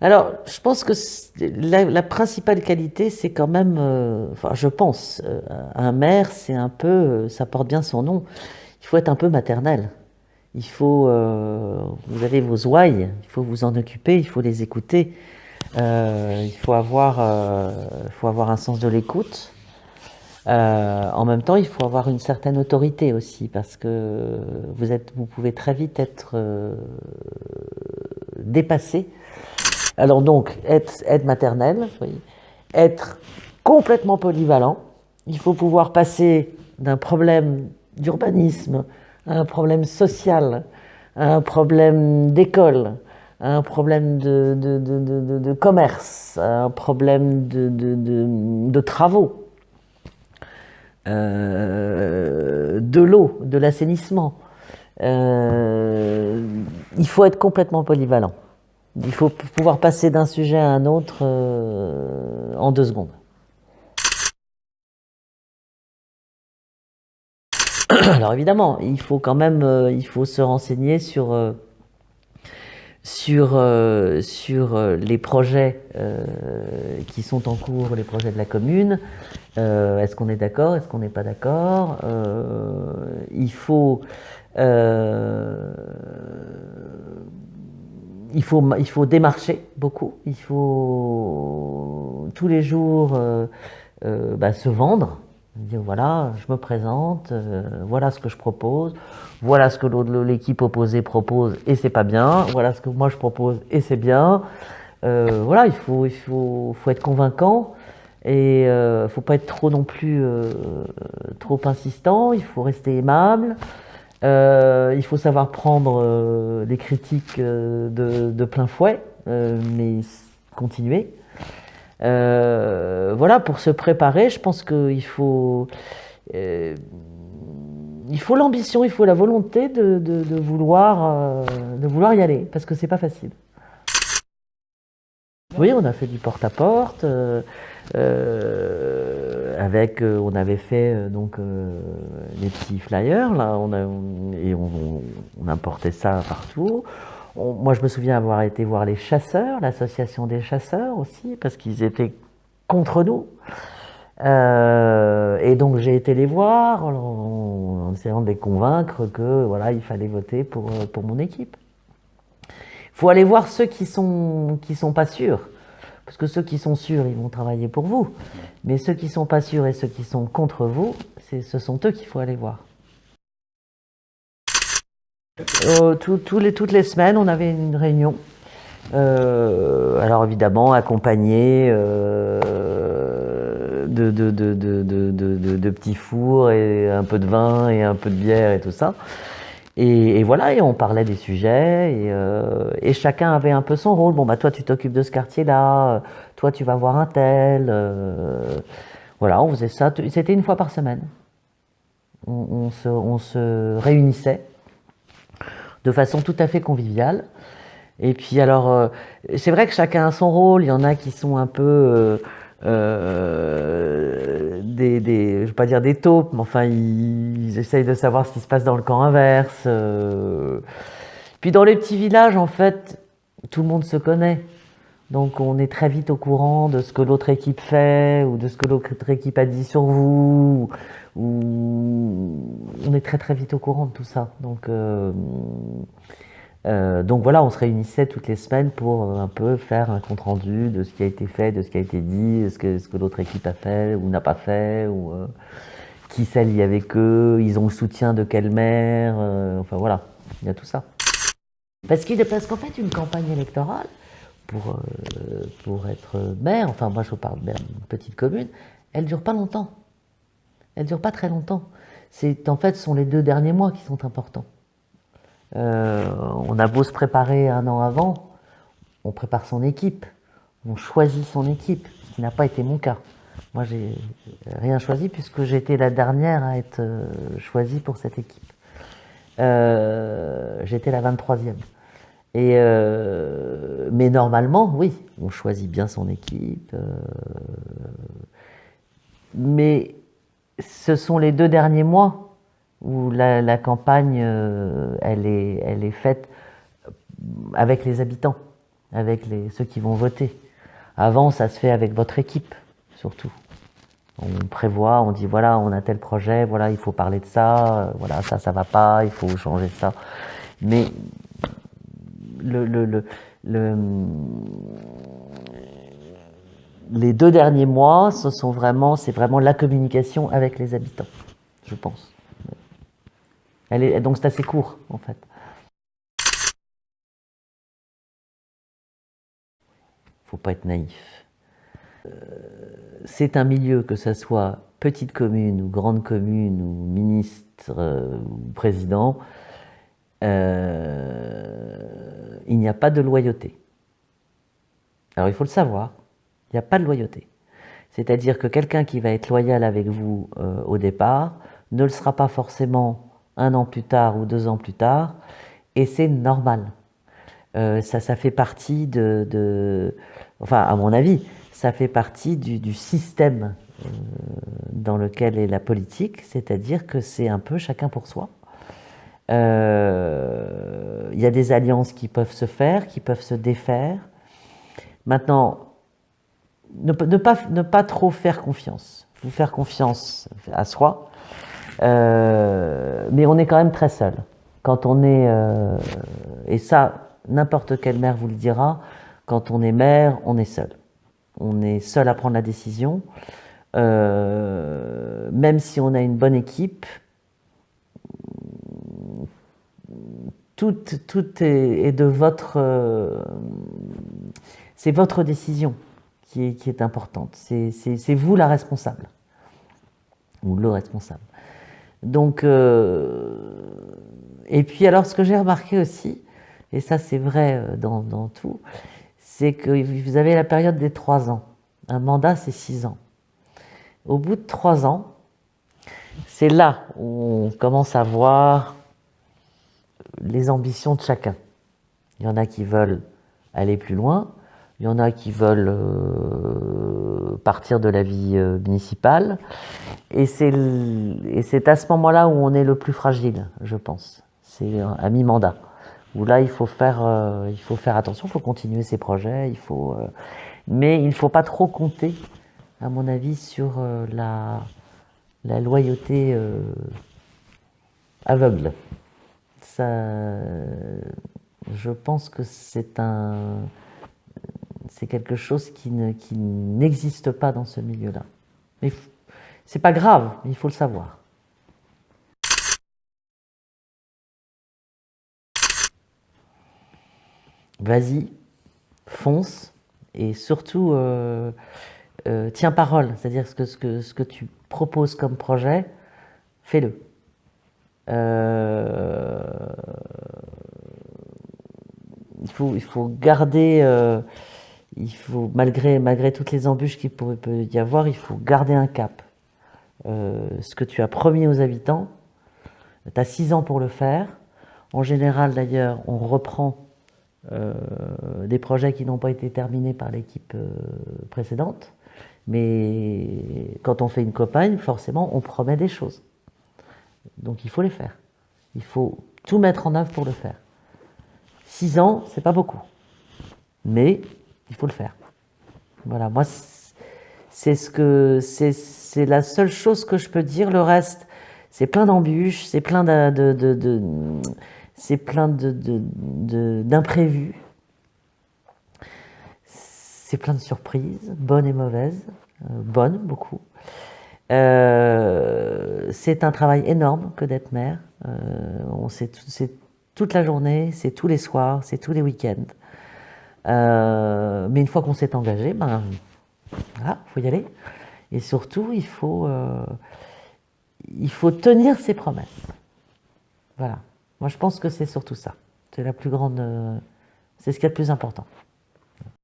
Alors, je pense que la principale qualité, c'est quand même, enfin, je pense, un maire, c'est un peu, ça porte bien son nom. Il faut être un peu maternel. Il faut, vous avez vos ouailles, il faut vous en occuper, il faut les écouter. Il faut avoir un sens de l'écoute. En même temps, il faut avoir une certaine autorité aussi, parce que vous pouvez très vite être dépassé. Alors donc, être maternel, oui. Être complètement polyvalent. Il faut pouvoir passer d'un problème d'urbanisme à un problème social, à un problème d'école, à un problème de commerce, à un problème de travaux, de l'eau, de l'assainissement. Euh, il faut être complètement polyvalent. Il faut pouvoir passer d'un sujet à un autre en 2 secondes. Alors évidemment, il faut quand même, il faut se renseigner sur les projets qui sont en cours, les projets de la commune. Est-ce qu'on est d'accord? Est-ce qu'on n'est pas d'accord? Euh, il faut démarcher beaucoup. Il faut tous les jours se vendre. Dire voilà, je me présente, voilà ce que je propose, voilà ce que l'équipe opposée propose et c'est pas bien, voilà ce que moi je propose et c'est bien. Voilà, faut être convaincant et faut pas être trop non plus trop insistant. Il faut rester aimable. Il faut savoir prendre les critiques de plein fouet, mais continuer. Voilà, pour se préparer, je pense euh, il faut l'ambition, il faut la volonté de vouloir y aller, parce que c'est pas facile. Oui, on a fait du porte-à-porte, on avait fait des petits flyers là, on importait ça partout. Moi, je me souviens avoir été voir les chasseurs, l'association des chasseurs aussi, parce qu'ils étaient contre nous. Et donc j'ai été les voir en essayant de les convaincre que voilà, il fallait voter pour mon équipe. Il faut aller voir ceux qui sont pas sûrs. Parce que ceux qui sont sûrs, ils vont travailler pour vous. Mais ceux qui sont pas sûrs et ceux qui sont contre vous, ce sont eux qu'il faut aller voir. Toutes les semaines, on avait une réunion. Alors évidemment, accompagné de petits fours et un peu de vin et un peu de bière et tout ça. Et voilà, et on parlait des sujets, et chacun avait un peu son rôle. Bon, bah toi, tu t'occupes de ce quartier-là, toi, tu vas voir un tel. Voilà, on faisait ça. C'était une fois par semaine. On se réunissait de façon tout à fait conviviale. Et puis alors, c'est vrai que chacun a son rôle. Il y en a qui sont un peu je ne veux pas dire des taupes, mais enfin, ils essayent de savoir ce qui se passe dans le camp inverse. Puis dans les petits villages, en fait, tout le monde se connaît. Donc on est très vite au courant de ce que l'autre équipe fait, ou de ce que l'autre équipe a dit sur vous, ou on est très très vite au courant de tout ça. Donc voilà, on se réunissait toutes les semaines pour un peu faire un compte rendu de ce qui a été fait, de ce qui a été dit, ce que l'autre équipe a fait ou n'a pas fait, ou qui s'allie avec eux, ils ont le soutien de quel maire, enfin voilà, il y a tout ça. Parce qu'en fait, une campagne électorale, pour être maire, enfin moi je parle d'une petite commune, elle dure pas longtemps, elle dure pas très longtemps. En fait, ce sont les 2 derniers mois qui sont importants. On a beau se préparer un an avant, on prépare son équipe, on choisit son équipe, ce qui n'a pas été mon cas. Moi, j'ai rien choisi puisque j'étais la dernière à être choisie pour cette équipe. J'étais la 23e. Mais normalement, oui, on choisit bien son équipe. Mais ce sont les 2 derniers mois où la campagne, elle est faite avec les habitants, avec ceux qui vont voter. Avant, ça se fait avec votre équipe, surtout. On prévoit, on dit voilà, on a tel projet, voilà, il faut parler de ça, voilà, ça va pas, il faut changer ça. Mais les 2 derniers mois, c'est vraiment la communication avec les habitants, je pense. Donc c'est assez court, en fait. Faut pas être naïf. C'est un milieu, que ce soit petite commune ou grande commune ou ministre ou président, il n'y a pas de loyauté. Alors il faut le savoir, il n'y a pas de loyauté. C'est-à-dire que quelqu'un qui va être loyal avec vous au départ ne le sera pas forcément 1 an plus tard ou 2 ans plus tard, et c'est normal. Ça fait partie enfin à mon avis, ça fait partie du système dans lequel est la politique, c'est-à-dire que c'est un peu chacun pour soi. Il y a des alliances qui peuvent se faire, qui peuvent se défaire. Maintenant, ne pas trop faire confiance. Il faut faire confiance à soi, mais on est quand même très seul. Quand on est, et ça, n'importe quel maire vous le dira, quand on est maire, on est seul. On est seul à prendre la décision. Même si on a une bonne équipe, tout est de votre... c'est votre décision qui est importante. C'est vous la responsable. Ou le responsable. Donc, et puis alors, ce que j'ai remarqué aussi, et ça c'est vrai dans tout, c'est que vous avez la période des 3 ans. Un mandat, c'est 6 ans. Au bout de 3 ans, c'est là où on commence à voir les ambitions de chacun. Il y en a qui veulent aller plus loin, il y en a qui veulent partir de la vie municipale, et c'est à ce moment-là où on est le plus fragile, je pense. C'est à mi-mandat, où là il faut faire attention, il faut continuer ses projets, mais il ne faut pas trop compter, à mon avis, sur la loyauté aveugle. Ça, je pense que c'est quelque chose qui n'existe pas dans ce milieu-là. Mais c'est pas grave, il faut le savoir. Vas-y, fonce, et surtout tiens parole, c'est-à-dire ce que tu proposes comme projet, fais-le. Il faut garder, malgré toutes les embûches qu'il peut y avoir, il faut garder un cap. Ce que tu as promis aux habitants, tu as 6 ans pour le faire. En général, d'ailleurs, on reprend des projets qui n'ont pas été terminés par l'équipe précédente. Mais quand on fait une campagne, forcément, on promet des choses. Donc il faut les faire. Il faut tout mettre en œuvre pour le faire. 6 ans, c'est pas beaucoup. Mais il faut le faire. Voilà, moi, c'est la seule chose que je peux dire. Le reste, c'est plein d'embûches, c'est plein d'imprévus. C'est plein de surprises, bonnes et mauvaises. Bonnes, beaucoup. C'est un travail énorme que d'être maire. C'est toute la journée, c'est tous les soirs, c'est tous les week-ends. Mais une fois qu'on s'est engagé, voilà, faut y aller. Et surtout, il faut tenir ses promesses. Voilà. Moi, je pense que c'est surtout ça. C'est la plus grande, c'est ce qui est le plus important.